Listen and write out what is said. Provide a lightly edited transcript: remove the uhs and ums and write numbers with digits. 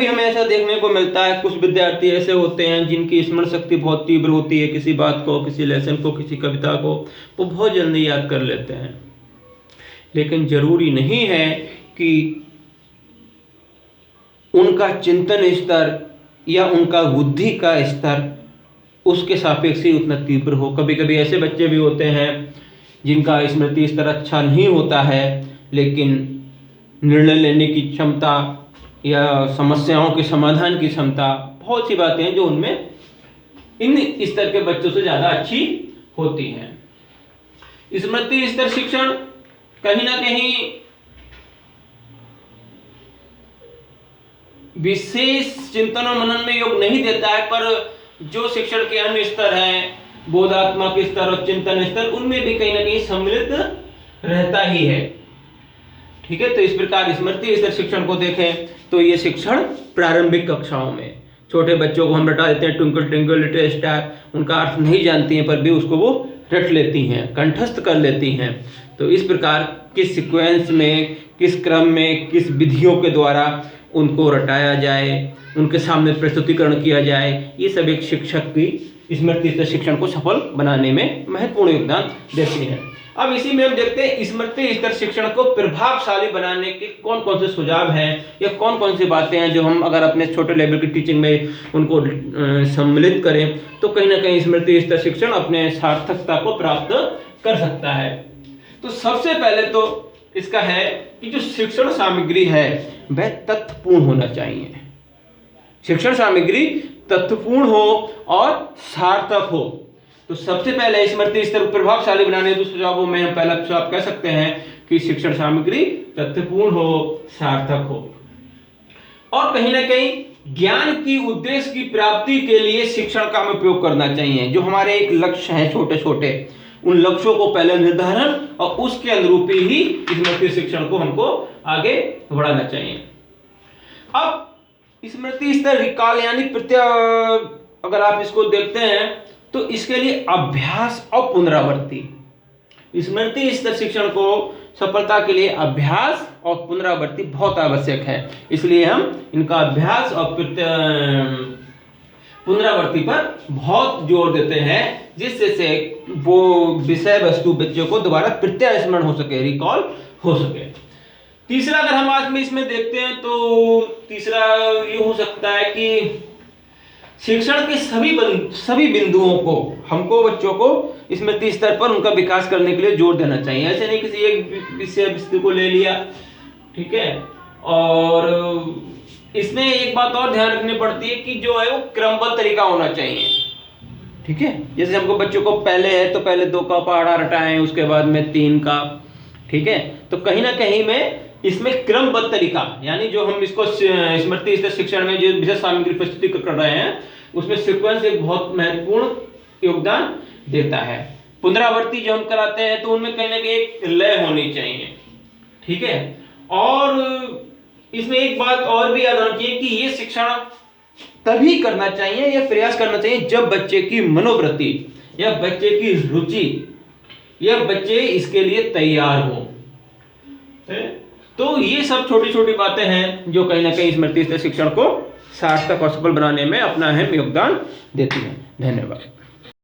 हमें ऐसा देखने को मिलता है, कुछ विद्यार्थी ऐसे होते हैं जिनकी स्मरण शक्ति बहुत तीव्र होती है, किसी बात को, किसी लेसन को, किसी कविता को वो बहुत जल्दी याद कर लेते हैं। लेकिन जरूरी नहीं है कि उनका चिंतन स्तर या उनका बुद्धि का स्तर उसके सापेक्ष ही उतना तीव्र हो। कभी कभी ऐसे बच्चे भी होते हैं जिनका स्मृति स्तर अच्छा नहीं होता है, लेकिन निर्णय लेने की क्षमता या समस्याओं के समाधान की क्षमता, बहुत सी बातें हैं जो उनमें इन स्तर के बच्चों से ज़्यादा अच्छी होती हैं। स्मृति स्तर शिक्षण कहीं ना कहीं विशेष चिंतन और मनन में योग नहीं देता है, पर जो शिक्षण के अन्य स्तर हैं, बोधात्मक स्तर और चिंतन स्तर, उनमें भी कहीं ना कहीं सम्मिलित रहता ही है। ठीक है, तो इस प्रकार स्मृति स्तर शिक्षण को देखें तो ये शिक्षण प्रारंभिक कक्षाओं में छोटे बच्चों को हम रटा देते हैं, ट्विंकल ट्विंकल लिटिल स्टार, उनका अर्थ नहीं जानती हैं पर भी उसको वो रट लेती हैं, कंठस्थ कर लेती हैं। तो इस प्रकार किस सीक्वेंस में, किस क्रम में, किस विधियों के द्वारा उनको रटाया जाए, उनके सामने प्रस्तुतिकरण किया जाए, ये सब एक शिक्षक की स्मृति स्तर शिक्षण को सफल बनाने में महत्वपूर्ण योगदान देती है। अब इसी में हम देखते हैं स्मृति स्तर शिक्षण को प्रभावशाली बनाने के कौन कौन से सुझाव हैं या कौन कौन सी बातें हैं जो हम अगर अपने छोटे लेवल की टीचिंग में उनको सम्मिलित करें तो कहीं ना कहीं स्मृति स्तर शिक्षण अपने सार्थकता को प्राप्त कर सकता है। तो सबसे पहले तो इसका है कि जो शिक्षण सामग्री है वह तथ्यपूर्ण होना चाहिए। शिक्षण सामग्री तथ्यपूर्ण हो और सार्थक हो। तो सबसे पहले स्मृति स्तर को प्रभावशाली बनाने के सुझावों में हम पहला सुझाव कह सकते हैं कि शिक्षण सामग्री तथ्यपूर्ण हो, सार्थक हो और कहीं ना कहीं ज्ञान की उद्देश्य की प्राप्ति के लिए शिक्षण का हम उपयोग करना चाहिए। जो हमारे एक लक्ष्य हैं छोटे छोटे, उन लक्ष्यों को पहले निर्धारण और उसके अनुरूप ही स्मृति शिक्षण को हमको आगे बढ़ाना चाहिए। अब स्मृति स्तर रिकॉल यानी अगर आप इसको देखते हैं तो इसके लिए अभ्यास और पुनरावृत्ति, स्मृति स्तर शिक्षण को सफलता के लिए अभ्यास और पुनरावृत्ति बहुत आवश्यक है। इसलिए हम इनका अभ्यास और पुनरावृत्ति पर बहुत जोर देते हैं, जिससे से वो विषय वस्तु बच्चों को दोबारा प्रत्यय स्मरण हो सके, रिकॉल हो सके। तीसरा अगर हम आज में इसमें देखते हैं तो तीसरा ये हो सकता है कि शिक्षण के सभी बिंदुओं को हमको बच्चों को स्मृति स्तर पर उनका विकास करने के लिए जोर देना चाहिए। ऐसे नहीं किसी एक विषय वस्तु को ले लिया, ठीक है। और इसमें एक बात और ध्यान रखनी पड़ती है कि जो है वो क्रमबद्ध तरीका होना चाहिए, ठीक है। जैसे हमको बच्चों को पहले है तो पहले 2 का पहाड़ा रटाएं, उसके बाद में 3 का, ठीक है। तो कहीं ना कहीं में इसमें क्रमबद्ध तरीका, यानी जो हम इसको स्मृति स्तर शिक्षण में जो विशेष सामग्री प्रस्तुति कर रहे हैं उसमें सीक्वेंस एक बहुत महत्वपूर्ण योगदान देता है। पुनरावृत्ति जो हम कराते हैं तो उनमें कहीं ना कहीं एक लय होनी चाहिए, ठीक है। और इसमें एक बात और भी याद रखिए कि ये शिक्षण तभी करना चाहिए या प्रयास करना चाहिए जब बच्चे की मनोवृत्ति या बच्चे की रुचि या बच्चे इसके लिए तैयार हो। तो ये सब छोटी छोटी बातें हैं जो कहीं ना कहीं स्मृति स्तर शिक्षण को सार्थक और सफल बनाने में अपना अहम योगदान देती हैं। धन्यवाद।